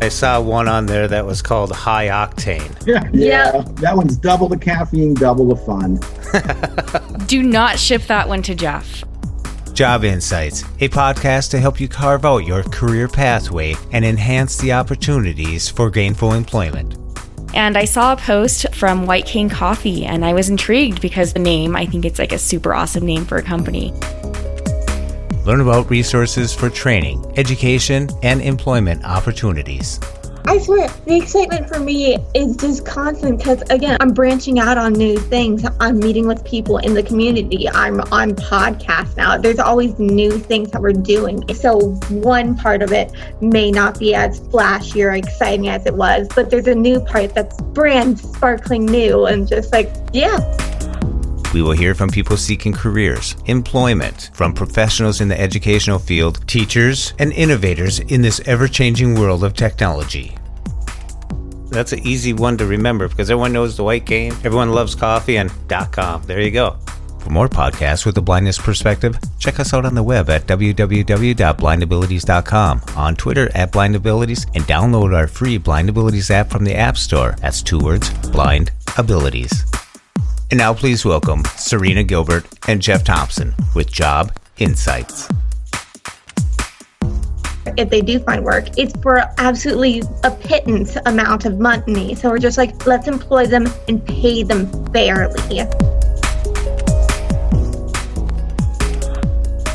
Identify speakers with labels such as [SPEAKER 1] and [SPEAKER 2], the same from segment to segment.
[SPEAKER 1] I saw one on there that was called High Octane.
[SPEAKER 2] Yeah. That one's double the caffeine, double the fun.
[SPEAKER 3] Do not ship that one to Jeff.
[SPEAKER 1] Job Insights, a podcast to help you carve out your career pathway and enhance the opportunities for gainful employment.
[SPEAKER 3] And I saw a post from White Cane Coffee, and I was intrigued because the name, I think it's like a super awesome name for a company.
[SPEAKER 1] Learn about resources for training, education, and employment opportunities.
[SPEAKER 4] I swear, the excitement for me is just constant because, again, I'm branching out on new things. I'm meeting with people in the community. I'm on podcasts now. There's always new things that we're doing. So one part of it may not be as flashy or exciting as it was, but there's a new part that's brand sparkling new and just like, yeah.
[SPEAKER 1] We will hear from people seeking careers, employment, from professionals in the educational field, teachers, and innovators in this ever-changing world of technology. That's an easy one to remember because everyone knows the White Cane, everyone loves coffee, and .com. There you go. For more podcasts with a blindness perspective, check us out on the web at www.blindabilities.com, on Twitter at blindabilities, and download our free Blind Abilities app from the App Store. That's 2 words, Blind Abilities. And now please welcome Serina Gilbert and Jeff Thompson with Job Insights.
[SPEAKER 4] If they do find work, it's for absolutely a pittance amount of money. So we're just like, let's employ them and pay them fairly.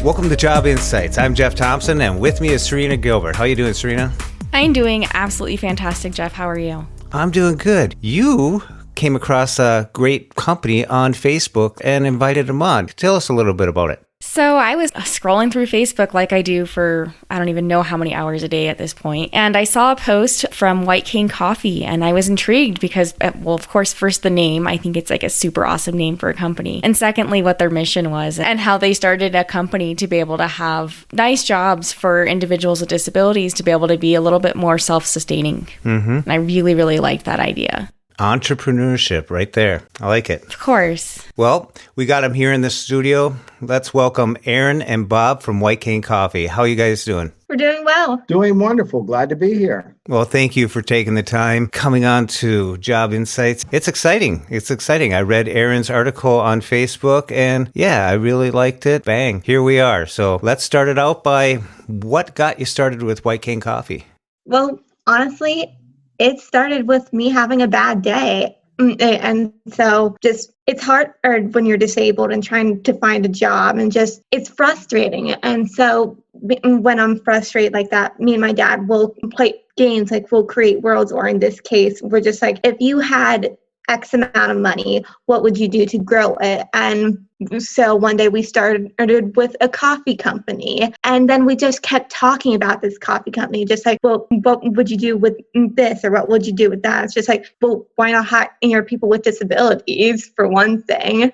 [SPEAKER 1] Welcome to Job Insights. I'm Jeff Thompson, and with me is Serina Gilbert. How are you doing, Serina?
[SPEAKER 3] I'm doing absolutely fantastic, Jeff. How are you?
[SPEAKER 1] I'm doing good. You came across a great company on Facebook and invited them on. Tell us a little bit about it.
[SPEAKER 3] So I was scrolling through Facebook like I do for, I don't even know how many hours a day at this point. And I saw a post from White Cane Coffee, and I was intrigued because, well, of course, first the name, I think it's like a super awesome name for a company. And secondly, what their mission was and how they started a company to be able to have nice jobs for individuals with disabilities to be able to be a little bit more self-sustaining. And I really, really liked that idea.
[SPEAKER 1] Entrepreneurship right there. I like it.
[SPEAKER 3] Of course.
[SPEAKER 1] Well, we got them here in the studio. Let's welcome Erin and Bob from White Cane Coffee. How are you guys doing?
[SPEAKER 4] We're doing well.
[SPEAKER 2] Doing wonderful. Glad to be here.
[SPEAKER 1] Well, thank you for taking the time coming on to Job Insights. It's exciting. It's exciting. I read Erin's article on Facebook and yeah, I really liked it. Bang, here we are. So let's start it out by what got you started with White Cane Coffee?
[SPEAKER 4] Well, honestly, it started with me having a bad day. And so just, it's hard when you're disabled and trying to find a job and just, it's frustrating. And so when I'm frustrated like that, me and my dad will play games, like we'll create worlds, or in this case, we're just like, if you had X amount of money, what would you do to grow it? And so one day we started with a coffee company, and then we just kept talking about this coffee company, just like, well, what would you do with this, or what would you do with that? It's just like, well, why not hire people with disabilities for one thing?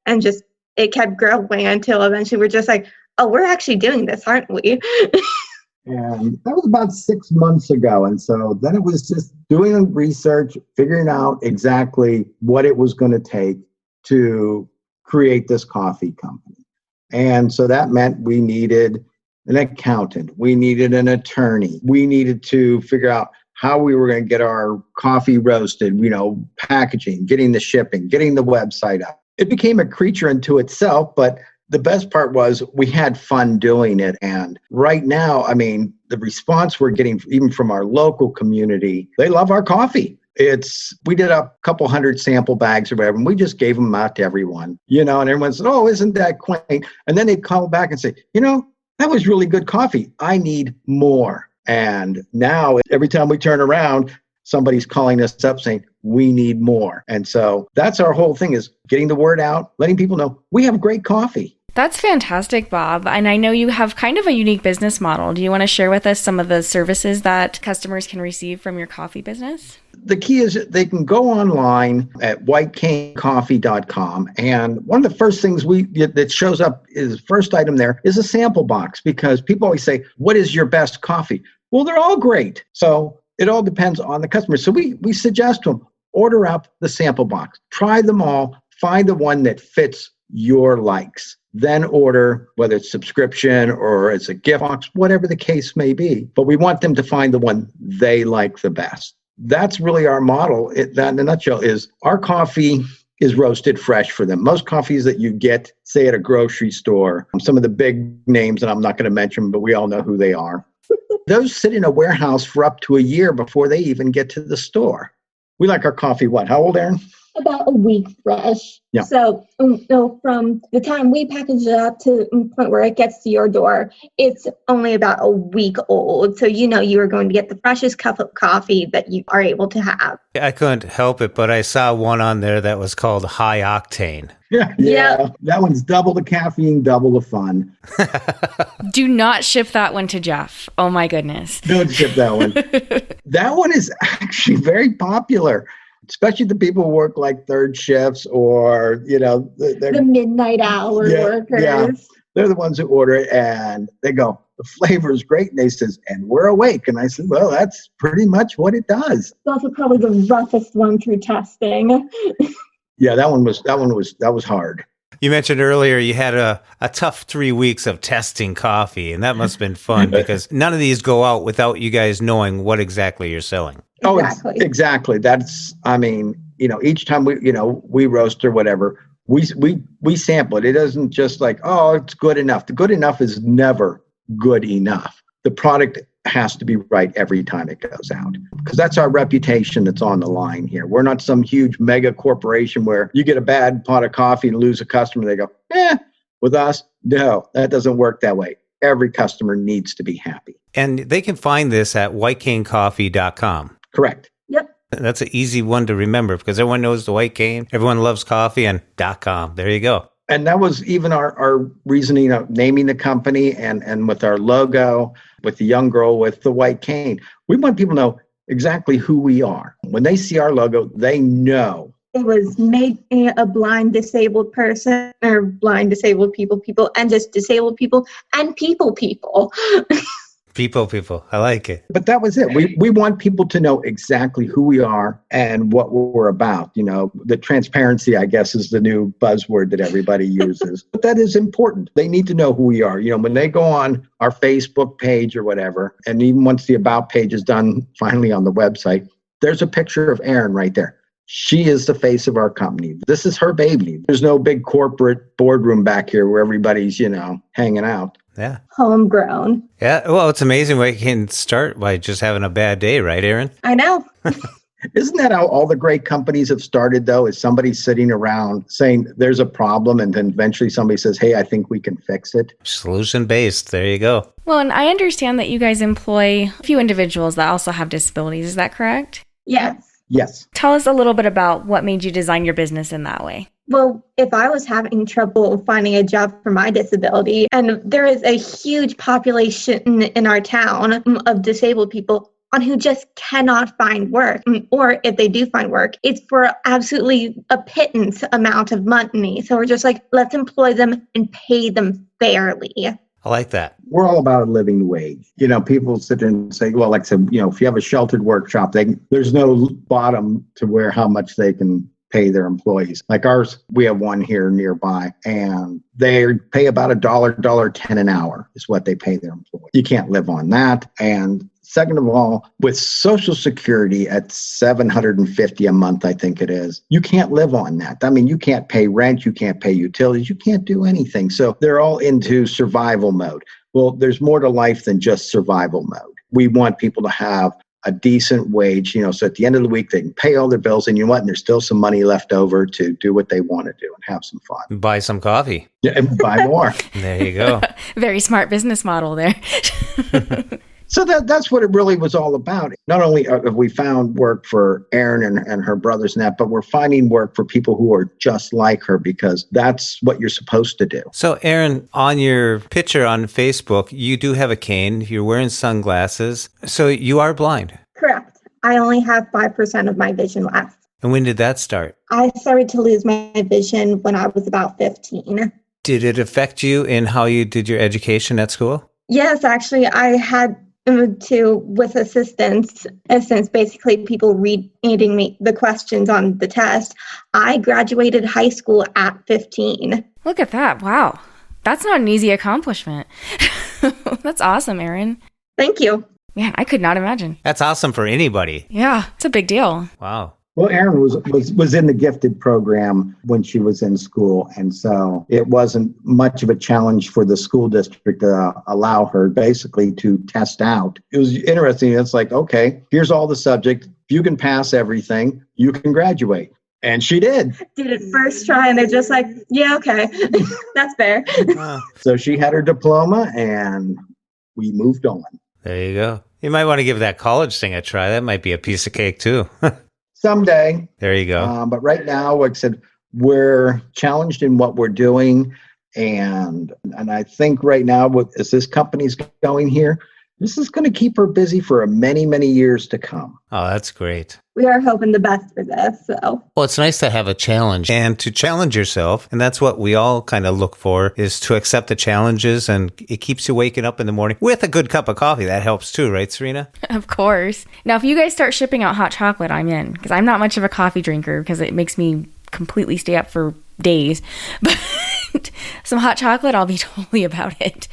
[SPEAKER 4] And just, it kept growing until eventually we're just like, oh, we're actually doing this, aren't we?
[SPEAKER 2] And that was about 6 months ago. And so then it was just doing research, figuring out exactly what it was going to take to create this coffee company. And so that meant we needed an accountant. We needed an attorney. We needed to figure out how we were going to get our coffee roasted, packaging, getting the shipping, getting the website up. It became a creature unto itself, but the best part was we had fun doing it. And right now, the response we're getting even from our local community, they love our coffee. We did a couple hundred sample bags or whatever, and we just gave them out to everyone, and everyone said, oh, isn't that quaint? And then they'd call back and say, that was really good coffee. I need more. And now every time we turn around, somebody's calling us up saying, we need more. And so that's our whole thing, is getting the word out, letting people know we have great coffee.
[SPEAKER 3] That's fantastic, Bob. And I know you have kind of a unique business model. Do you want to share with us some of the services that customers can receive from your coffee business?
[SPEAKER 2] The key is they can go online at whitecanecoffee.com. And one of the first things that shows up is first item there is a sample box, because people always say, what is your best coffee? Well, they're all great. So it all depends on the customer. So we suggest to them, order up the sample box, try them all, find the one that fits your likes. then order, whether it's subscription or it's a gift box, whatever the case may be. But we want them to find the one they like the best. That's really our model. That in a nutshell is our coffee is roasted fresh for them. Most coffees that you get, say at a grocery store, some of the big names, and I'm not going to mention them, but we all know who they are. Those sit in a warehouse for up to a year before they even get to the store. We like our coffee, what? How old, Erin?
[SPEAKER 4] About a week fresh.
[SPEAKER 2] Yeah.
[SPEAKER 4] So from the time we package it up to the point where it gets to your door, it's only about a week old. So you are going to get the freshest cup of coffee that you are able to have.
[SPEAKER 1] I couldn't help it, but I saw one on there that was called High Octane.
[SPEAKER 2] Yeah. That one's double the caffeine, double the fun.
[SPEAKER 3] Do not ship that one to Jeff. Oh my goodness.
[SPEAKER 2] Don't ship that one. That one is actually very popular, especially the people who work like third shifts or,
[SPEAKER 4] the midnight hour workers.
[SPEAKER 2] Yeah. They're the ones who order it and they go, the flavor is great. And they says, and we're awake. And I said, well, that's pretty much what it does.
[SPEAKER 4] It's also probably the roughest one through testing.
[SPEAKER 2] Yeah, that was hard.
[SPEAKER 1] You mentioned earlier you had a tough 3 weeks of testing coffee, and that must have been fun because none of these go out without you guys knowing what exactly you're selling.
[SPEAKER 4] Exactly.
[SPEAKER 2] Oh, exactly. That's, each time we roast or whatever, we sample it. It isn't just like, oh, it's good enough. The good enough is never good enough. The product has to be right every time it goes out because that's our reputation that's on the line here. We're not some huge mega corporation where you get a bad pot of coffee and lose a customer. They go, with us, no, that doesn't work that way. Every customer needs to be happy.
[SPEAKER 1] And they can find this at whitecanecoffee.com.
[SPEAKER 2] Correct.
[SPEAKER 4] Yep.
[SPEAKER 1] That's an easy one to remember because everyone knows the White Cane. Everyone loves coffee and .com. There you go.
[SPEAKER 2] And that was even our reasoning of naming the company and with our logo, with the young girl with the white cane. We want people to know exactly who we are. When they see our logo, they know.
[SPEAKER 4] It was made a blind disabled person or blind disabled people, and just disabled people and people.
[SPEAKER 1] People. I like it.
[SPEAKER 2] But that was it. We want people to know exactly who we are and what we're about. The transparency, I guess, is the new buzzword that everybody uses. But that is important. They need to know who we are. When they go on our Facebook page or whatever, and even once the About page is done finally on the website, there's a picture of Erin right there. She is the face of our company. This is her baby. There's no big corporate boardroom back here where everybody's, hanging out.
[SPEAKER 1] Yeah.
[SPEAKER 4] Homegrown.
[SPEAKER 1] Yeah. Well, it's amazing what you can start by just having a bad day, right, Erin?
[SPEAKER 4] I know.
[SPEAKER 2] Isn't that how all the great companies have started, though? Is somebody sitting around saying there's a problem and then eventually somebody says, hey, I think we can fix it?
[SPEAKER 1] Solution-based. There you go.
[SPEAKER 3] Well, and I understand that you guys employ a few individuals that also have disabilities. Is that correct?
[SPEAKER 4] Yes.
[SPEAKER 2] Yes.
[SPEAKER 3] Tell us a little bit about what made you design your business in that way.
[SPEAKER 4] Well, if I was having trouble finding a job for my disability, and there is a huge population in our town of disabled people on who just cannot find work, or if they do find work, it's for absolutely a pittance amount of money. So we're just like, let's employ them and pay them fairly.
[SPEAKER 1] I like that.
[SPEAKER 2] We're all about a living wage. People sit there and say, well, like I said, if you have a sheltered workshop, there's no bottom to where how much they can pay their employees. Like ours, we have one here nearby, and they pay about $1.10 an hour is what they pay their employees. You can't live on that. And second of all, with Social Security at $750 a month, I think it is, you can't live on that. I mean, you can't pay rent, you can't pay utilities, you can't do anything. So they're all into survival mode. Well, there's more to life than just survival mode. We want people to have a decent wage, so at the end of the week, they can pay all their bills, and and there's still some money left over to do what they want to do and have some fun.
[SPEAKER 1] Buy some coffee.
[SPEAKER 2] Yeah, and buy more.
[SPEAKER 1] There you go.
[SPEAKER 3] Very smart business model there.
[SPEAKER 2] So that's what it really was all about. Not only have we found work for Erin and her brothers and that, but we're finding work for people who are just like her because that's what you're supposed to do.
[SPEAKER 1] So Erin, on your picture on Facebook, you do have a cane. You're wearing sunglasses. So you are blind.
[SPEAKER 4] Correct. I only have 5% of my vision left.
[SPEAKER 1] And when did that start?
[SPEAKER 4] I started to lose my vision when I was about 15.
[SPEAKER 1] Did it affect you in how you did your education at school?
[SPEAKER 4] Yes, actually, I had with assistance, since basically people reading me the questions on the test. I graduated high school at 15.
[SPEAKER 3] Look at that. Wow. That's not an easy accomplishment. That's awesome, Erin.
[SPEAKER 4] Thank you.
[SPEAKER 3] Man, I could not imagine.
[SPEAKER 1] That's awesome for anybody.
[SPEAKER 3] Yeah, it's a big deal.
[SPEAKER 1] Wow.
[SPEAKER 2] Well, Erin was in the gifted program when she was in school. And so it wasn't much of a challenge for the school district to allow her basically to test out. It was interesting. It's like, okay, here's all the subject. If you can pass everything, you can graduate. And she did.
[SPEAKER 4] Did it first try, and they're just like, yeah, okay, that's fair.
[SPEAKER 2] So she had her diploma, and we moved on.
[SPEAKER 1] There you go. You might want to give that college thing a try. That might be a piece of cake too.
[SPEAKER 2] Someday.
[SPEAKER 1] There you go.
[SPEAKER 2] But right now, like I said, we're challenged in what we're doing. And I think right now, as this company's going here, this is going to keep her busy for many, many years to come.
[SPEAKER 1] Oh, that's great.
[SPEAKER 4] We are hoping the best for this. So,
[SPEAKER 1] Well, it's nice to have a challenge and to challenge yourself. And that's what we all kind of look for, is to accept the challenges. And it keeps you waking up in the morning with a good cup of coffee. That helps too, right, Serina?
[SPEAKER 3] Of course. Now, if you guys start shipping out hot chocolate, I'm in, because I'm not much of a coffee drinker because it makes me completely stay up for days. But some hot chocolate, I'll be totally about it.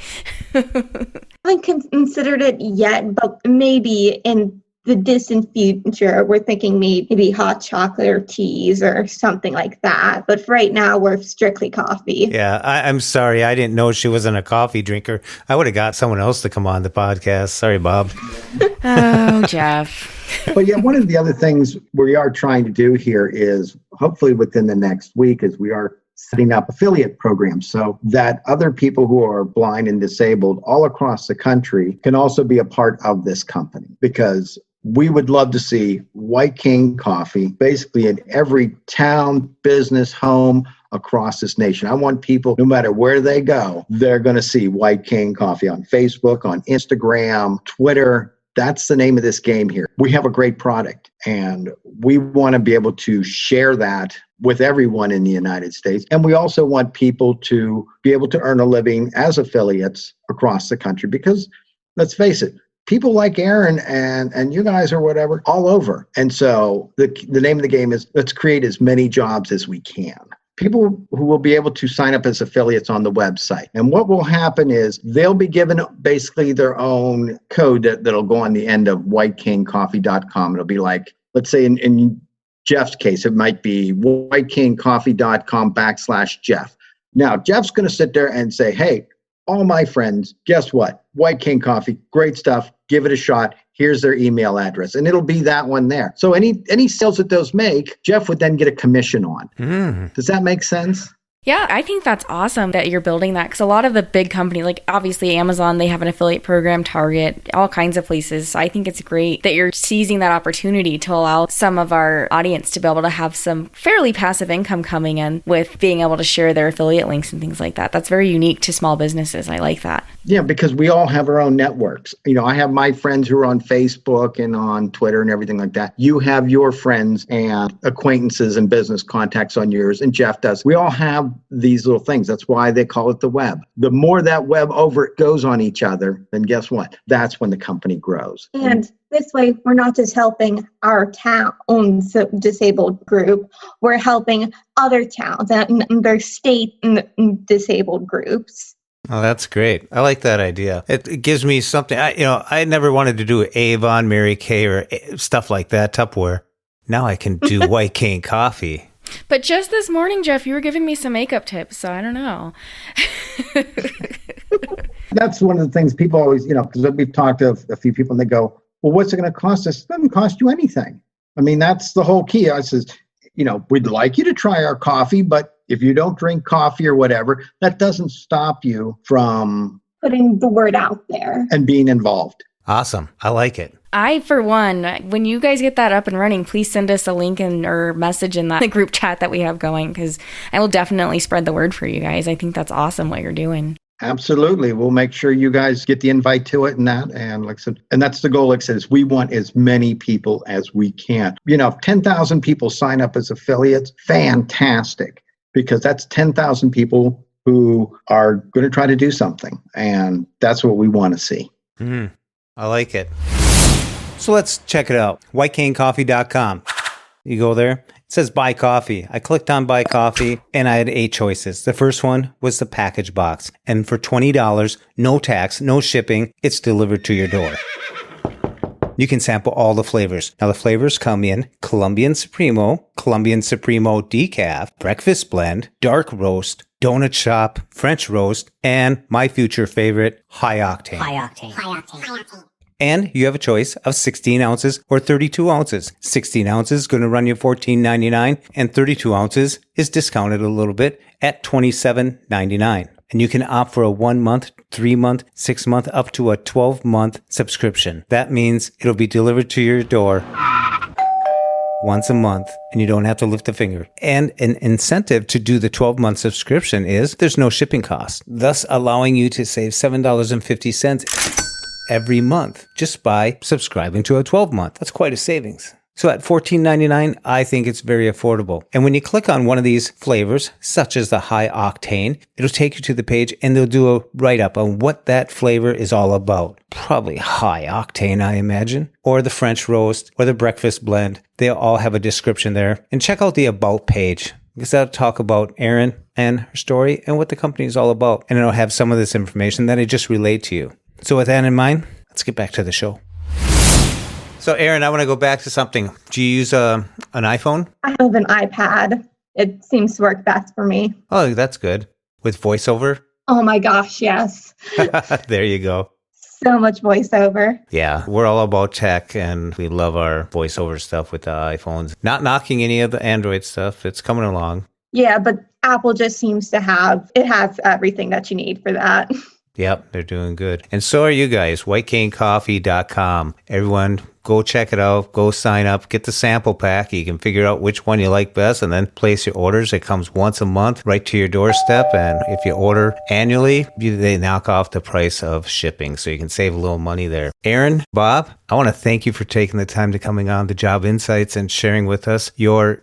[SPEAKER 4] I haven't considered it yet, but maybe in the distant future, we're thinking maybe hot chocolate or teas or something like that. But for right now, we're strictly coffee.
[SPEAKER 1] Yeah, I'm sorry. I didn't know she wasn't a coffee drinker. I would have got someone else to come on the podcast. Sorry, Bob.
[SPEAKER 3] Oh, Jeff.
[SPEAKER 2] But yeah, one of the other things we are trying to do here is hopefully within the next week is we are setting up affiliate programs so that other people who are blind and disabled all across the country can also be a part of this company, because we would love to see White Cane Coffee basically in every town, business, home across this nation. I want people, no matter where they go, they're going to see White Cane Coffee on Facebook, on Instagram, Twitter. That's the name of this game here. We have a great product, and we want to be able to share that with everyone in the United States. And we also want people to be able to earn a living as affiliates across the country, because let's face it, people like Erin and you guys or whatever, all over. And so the name of the game is, let's create as many jobs as we can. People who will be able to sign up as affiliates on the website. And what will happen is they'll be given basically their own code that'll go on the end of whitecanecoffee.com. It'll be like, let's say in Jeff's case, it might be whitecanecoffee.com/Jeff. Now, Jeff's going to sit there and say, hey, all my friends, guess what? White Cane Coffee, great stuff. Give it a shot. Here's their email address. And it'll be that one there. So any sales that those make, Jeff would then get a commission on. Does that make sense?
[SPEAKER 3] Yeah, I think that's awesome that you're building that, because a lot of the big companies, like obviously Amazon, they have an affiliate program, Target, all kinds of places. So I think it's great that you're seizing that opportunity to allow some of our audience to be able to have some fairly passive income coming in with being able to share their affiliate links and things like that. That's very unique to small businesses. I like that.
[SPEAKER 2] Yeah, because we all have our own networks. You know, I have my friends who are on Facebook and on Twitter and everything like that. You have your friends and acquaintances and business contacts on yours, and Jeff does. We all have these little things. That's why they call it the web. The more that web over goes on each other, then guess what? That's when the company grows.
[SPEAKER 4] And this way, we're not just helping our town's disabled group, we're helping other towns and their state disabled groups.
[SPEAKER 1] Oh, that's great. I like that idea. It gives me something. I never wanted to do Avon, Mary Kay, or stuff like that, Tupperware. Now I can do White Cane Coffee.
[SPEAKER 3] But just this morning, Jeff, you were giving me some makeup tips, so I don't know.
[SPEAKER 2] That's one of the things people always, because we've talked to a few people and they go, well, what's it going to cost us? It doesn't cost you anything. I mean, that's the whole key. I says, we'd like you to try our coffee, but if you don't drink coffee or whatever, that doesn't stop you from
[SPEAKER 4] putting the word out there
[SPEAKER 2] and being involved.
[SPEAKER 1] Awesome. I like it.
[SPEAKER 3] I, for one, when you guys get that up and running, please send us a link or message in the group chat that we have going, because I will definitely spread the word for you guys. I think that's awesome what you're doing.
[SPEAKER 2] Absolutely. We'll make sure you guys get the invite to it and that. And like I said, and that's the goal. Like I said, is we want as many people as we can. If 10,000 people sign up as affiliates, fantastic, because that's 10,000 people who are going to try to do something. And that's what we want to see.
[SPEAKER 1] I like it. So let's check it out. whitecanecoffee.com. You go there It says buy coffee. I clicked on buy coffee and I had 8 choices. The first one was the package box. And for $20, no tax, no shipping, it's delivered to your door. You can sample all the flavors. Now the flavors come in Colombian Supremo Decaf, Breakfast Blend, Dark Roast, Donut Shop, French Roast, and my future favorite, High Octane. And you have a choice of 16 ounces or 32 ounces. 16 ounces is going to run you $14.99, and 32 ounces is discounted a little bit at $27.99. And you can opt for a 1 month, 3 month, 6 month, up to a 12-month subscription. That means it'll be delivered to your door once a month, and you don't have to lift a finger. And an incentive to do the 12-month subscription is there's no shipping cost, thus allowing you to save $7.50 every month just by subscribing to a 12-month. That's quite a savings. So at $14.99, I think it's very affordable. And when you click on one of these flavors, such as the High Octane, it'll take you to the page and they'll do a write-up on what that flavor is all about. Probably High Octane, I imagine, or the French Roast, or the Breakfast Blend. They'll all have a description there. And check out the About page, because that'll talk about Erin and her story and what the company is all about. And it'll have some of this information that I just relayed to you. So with that in mind, let's get back to the show. So, Erin, I want to go back to something. Do you use an iPhone?
[SPEAKER 4] I have an iPad. It seems to work best for me.
[SPEAKER 1] Oh, that's good. With voiceover?
[SPEAKER 4] Oh my gosh, yes.
[SPEAKER 1] There you go.
[SPEAKER 4] So much voiceover.
[SPEAKER 1] Yeah, we're all about tech, and we love our voiceover stuff with the iPhones. Not knocking any of the Android stuff. It's coming along.
[SPEAKER 4] Yeah, but Apple just seems to has everything that you need for that.
[SPEAKER 1] Yep, they're doing good. And so are you guys, whitecanecoffee.com. Everyone, go check it out. Go sign up. Get the sample pack. You can figure out which one you like best and then place your orders. It comes once a month right to your doorstep. And if you order annually, they knock off the price of shipping. So you can save a little money there. Erin, Bob, I want to thank you for taking the time to coming on the Job Insights and sharing with us your,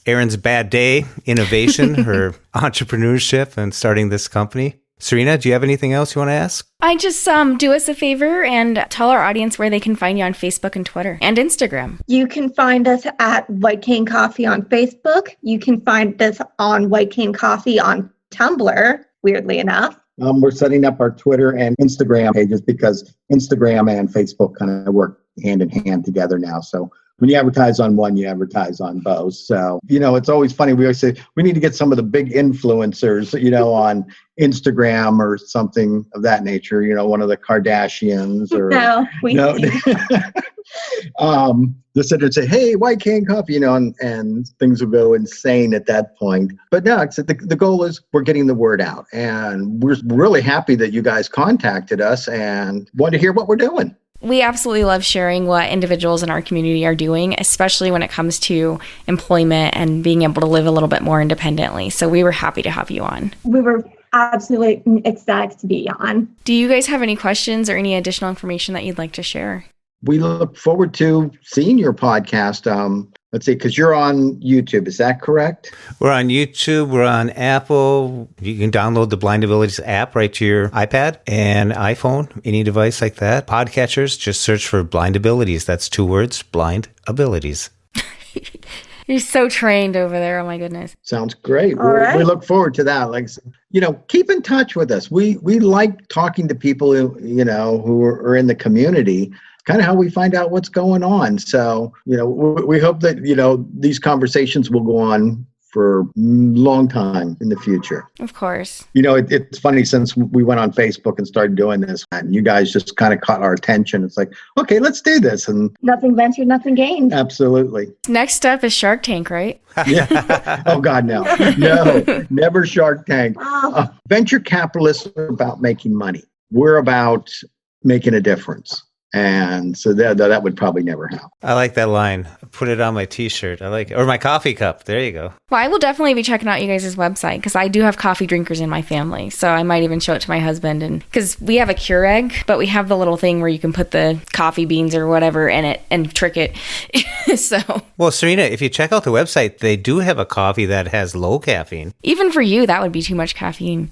[SPEAKER 1] Erin's bad day, innovation, her entrepreneurship, and starting this company. Serina, do you have anything else you want to ask?
[SPEAKER 3] I just do us a favor and tell our audience where they can find you on Facebook and Twitter and Instagram.
[SPEAKER 4] You can find us at White Cane Coffee on Facebook. You can find us on White Cane Coffee on Tumblr, weirdly enough.
[SPEAKER 2] We're setting up our Twitter and Instagram pages because Instagram and Facebook kind of work hand in hand together now. So when you advertise on one, you advertise on both. So, it's always funny. We always say we need to get some of the big influencers, on Instagram or something of that nature, one of the Kardashians or they sit there and say, hey, White Cane Coffee, and things will go insane at that point. But no, the goal is we're getting the word out, and we're really happy that you guys contacted us and want to hear what we're doing.
[SPEAKER 3] We absolutely love sharing what individuals in our community are doing, especially when it comes to employment and being able to live a little bit more independently. So we were happy to have you on.
[SPEAKER 4] We were absolutely ecstatic to be on.
[SPEAKER 3] Do you guys have any questions or any additional information that you'd like to share?
[SPEAKER 2] We look forward to seeing your podcast. Let's see, because you're on YouTube, is that correct?
[SPEAKER 1] We're on YouTube. We're on Apple. You can download the Blind Abilities app right to your iPad and iPhone, any device like that. Podcatchers, just search for Blind Abilities. That's 2 words, Blind Abilities.
[SPEAKER 3] You're so trained over there. Oh, my goodness.
[SPEAKER 2] Sounds great.
[SPEAKER 4] Right.
[SPEAKER 2] We look forward to that. Like, keep in touch with us. We like talking to people who are in the community. Kind of how we find out what's going on. So, we hope that, these conversations will go on for a long time in the future.
[SPEAKER 3] Of course.
[SPEAKER 2] It's funny, since we went on Facebook and started doing this, and you guys just kind of caught our attention. It's like, okay, let's do this. And
[SPEAKER 4] nothing ventured, nothing gained.
[SPEAKER 2] Absolutely.
[SPEAKER 3] Next up is Shark Tank, right?
[SPEAKER 2] Yeah. Oh, God, no. No, never Shark Tank.
[SPEAKER 4] Oh.
[SPEAKER 2] Venture capitalists are about making money. We're about making a difference. And so that would probably never happen.
[SPEAKER 1] I like that line. Put it on my T-shirt. I like it. Or my coffee cup. There you go.
[SPEAKER 3] Well, I will definitely be checking out you guys' website because I do have coffee drinkers in my family. So I might even show it to my husband. And because we have a Keurig, but we have the little thing where you can put the coffee beans or whatever in it and trick it. So.
[SPEAKER 1] Well, Serina, if you check out the website, they do have a coffee that has low caffeine.
[SPEAKER 3] Even for you, that would be too much caffeine.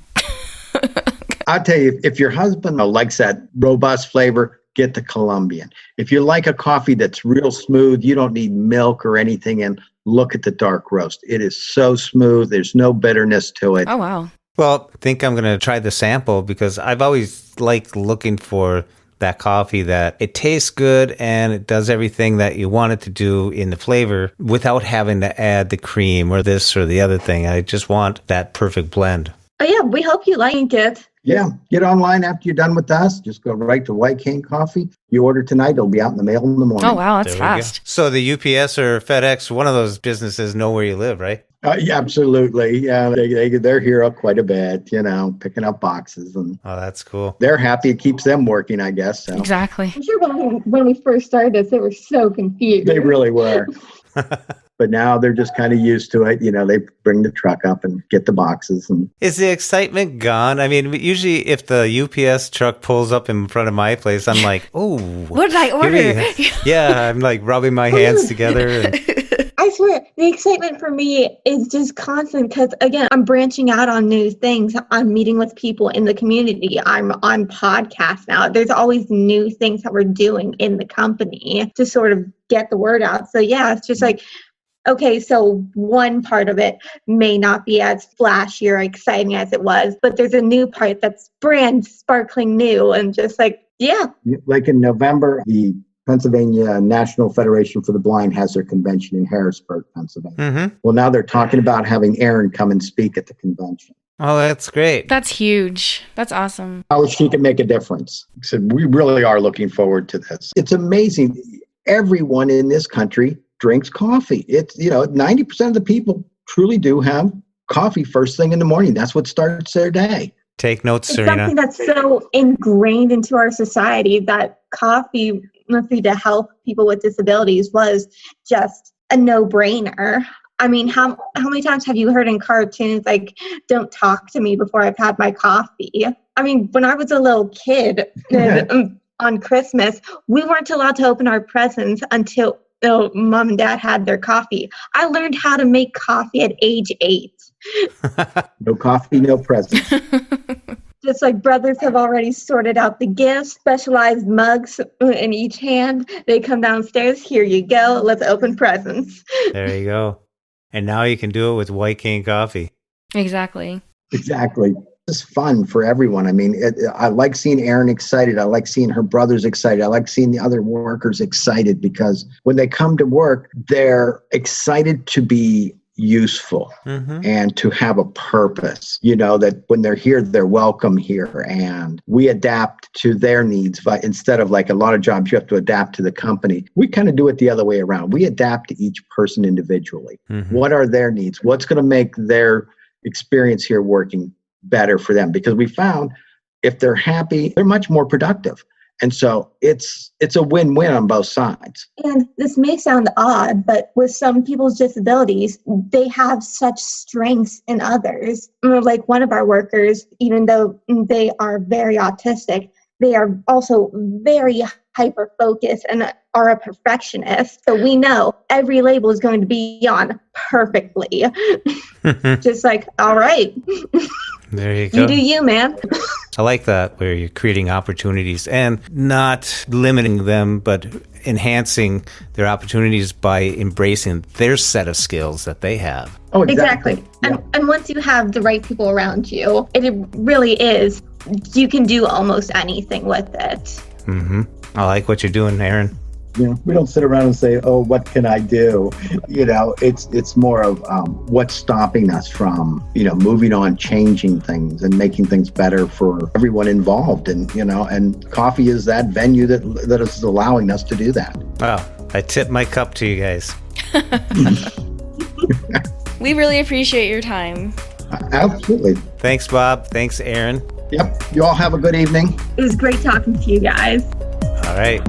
[SPEAKER 2] I'll tell you, if your husband likes that robust flavor, get the Colombian. If you like a coffee that's real smooth, you don't need milk or anything, and look at the dark roast. It is so smooth. There's no bitterness to it.
[SPEAKER 3] Oh, wow.
[SPEAKER 1] Well, I think I'm going to try the sample because I've always liked looking for that coffee that it tastes good and it does everything that you want it to do in the flavor without having to add the cream or this or the other thing. I just want that perfect blend.
[SPEAKER 4] Oh, yeah. We hope you like it.
[SPEAKER 2] Yeah, get online after you're done with us. Just go right to White Cane Coffee. You order tonight, it'll be out in the mail in the morning.
[SPEAKER 3] Oh, wow. That's
[SPEAKER 1] There we
[SPEAKER 3] fast.
[SPEAKER 1] go. So the UPS or FedEx, one of those businesses know where you live, right?
[SPEAKER 2] Yeah, absolutely. Yeah, they're here quite a bit, picking up boxes, and
[SPEAKER 1] Oh, that's cool.
[SPEAKER 2] they're happy. It keeps them working, I guess. So.
[SPEAKER 3] Exactly.
[SPEAKER 4] I'm sure when we first started this, they were so confused.
[SPEAKER 2] They really were. But now they're just kind of used to it. They bring the truck up and get the boxes. And
[SPEAKER 1] Is the excitement gone? I mean, usually if the UPS truck pulls up in front of my place, I'm like, oh.
[SPEAKER 3] What did I order?
[SPEAKER 1] Yeah, I'm like rubbing my hands together. And
[SPEAKER 4] I swear, the excitement for me is just constant because, again, I'm branching out on new things. I'm meeting with people in the community. I'm on podcasts now. There's always new things that we're doing in the company to sort of get the word out. So, yeah, it's just like, okay, so one part of it may not be as flashy or exciting as it was, but there's a new part that's brand sparkling new and just like, yeah.
[SPEAKER 2] like in November, the Pennsylvania National Federation for the Blind has their convention in Harrisburg, Pennsylvania.
[SPEAKER 1] Mm-hmm.
[SPEAKER 2] Well, now they're talking about having Erin come and speak at the convention.
[SPEAKER 1] Oh, that's great.
[SPEAKER 3] That's huge. That's awesome.
[SPEAKER 2] How she can make a difference. So we really are looking forward to this. It's amazing. Everyone in this country drinks coffee. It's, 90% of the people truly do have coffee first thing in the morning. That's what starts their day.
[SPEAKER 1] Take notes,
[SPEAKER 4] It's
[SPEAKER 1] Serina.
[SPEAKER 4] something that's so ingrained into our society that coffee, mostly to help people with disabilities, was just a no-brainer. I mean, how many times have you heard in cartoons, like, don't talk to me before I've had my coffee? I mean, when I was a little kid on Christmas, we weren't allowed to open our presents until mom and dad had their coffee. I learned how to make coffee at age 8.
[SPEAKER 2] No coffee, no presents.
[SPEAKER 4] Just like brothers have already sorted out the gifts, specialized mugs in each hand. They come downstairs. Here you go. Let's open presents.
[SPEAKER 1] There you go. And now you can do it with White Cane Coffee.
[SPEAKER 3] Exactly.
[SPEAKER 2] Exactly. It's fun for everyone. I mean, I like seeing Erin excited. I like seeing her brothers excited. I like seeing the other workers excited because when they come to work, they're excited to be useful and to have a purpose, that when they're here, they're welcome here. And we adapt to their needs. But instead of like a lot of jobs, you have to adapt to the company. We kind of do it the other way around. We adapt to each person individually. What are their needs? What's going to make their experience here working better for them? Because we found if they're happy, they're much more productive. And so it's a win-win on both sides.
[SPEAKER 4] And this may sound odd, but with some people's disabilities, they have such strengths in others. Like one of our workers, even though they are very autistic, they are also very hyper-focused and are a perfectionist. So we know every label is going to be on perfectly. Just like, all right.
[SPEAKER 1] There you go.
[SPEAKER 4] You do you, man.
[SPEAKER 1] I like that, where you're creating opportunities and not limiting them, but enhancing their opportunities by embracing their set of skills that they have.
[SPEAKER 2] Oh,
[SPEAKER 4] Exactly.
[SPEAKER 2] Yeah.
[SPEAKER 4] And once you have the right people around you, it really is, you can do almost anything with it.
[SPEAKER 1] I like what you're doing, Erin.
[SPEAKER 2] We don't sit around and say, oh, what can I do? It's more of what's stopping us from, moving on, changing things and making things better for everyone involved. And coffee is that venue that is allowing us to do that.
[SPEAKER 1] Wow. I tip my cup to you guys.
[SPEAKER 3] We really appreciate your time.
[SPEAKER 2] Absolutely.
[SPEAKER 1] Thanks, Bob. Thanks, Erin.
[SPEAKER 2] Yep. You all have a good evening.
[SPEAKER 4] It was great talking to you guys.
[SPEAKER 1] All right.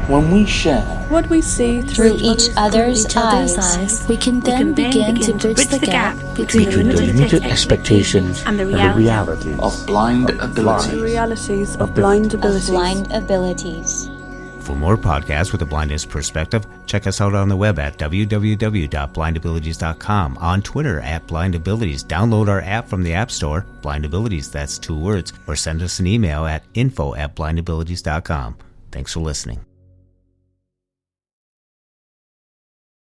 [SPEAKER 5] When we share
[SPEAKER 6] what we see
[SPEAKER 7] through each other's eyes, we can then begin to bridge the gap between
[SPEAKER 5] the limited expectations
[SPEAKER 6] and the
[SPEAKER 5] realities
[SPEAKER 6] of
[SPEAKER 5] blind abilities.
[SPEAKER 6] The realities of blind abilities.
[SPEAKER 1] For more podcasts with a blindness perspective, check us out on the web at www.blindabilities.com, on Twitter at blindabilities. Download our app from the App Store, blindabilities, that's 2 words, or send us an email at info@blindabilities.com. Thanks for listening.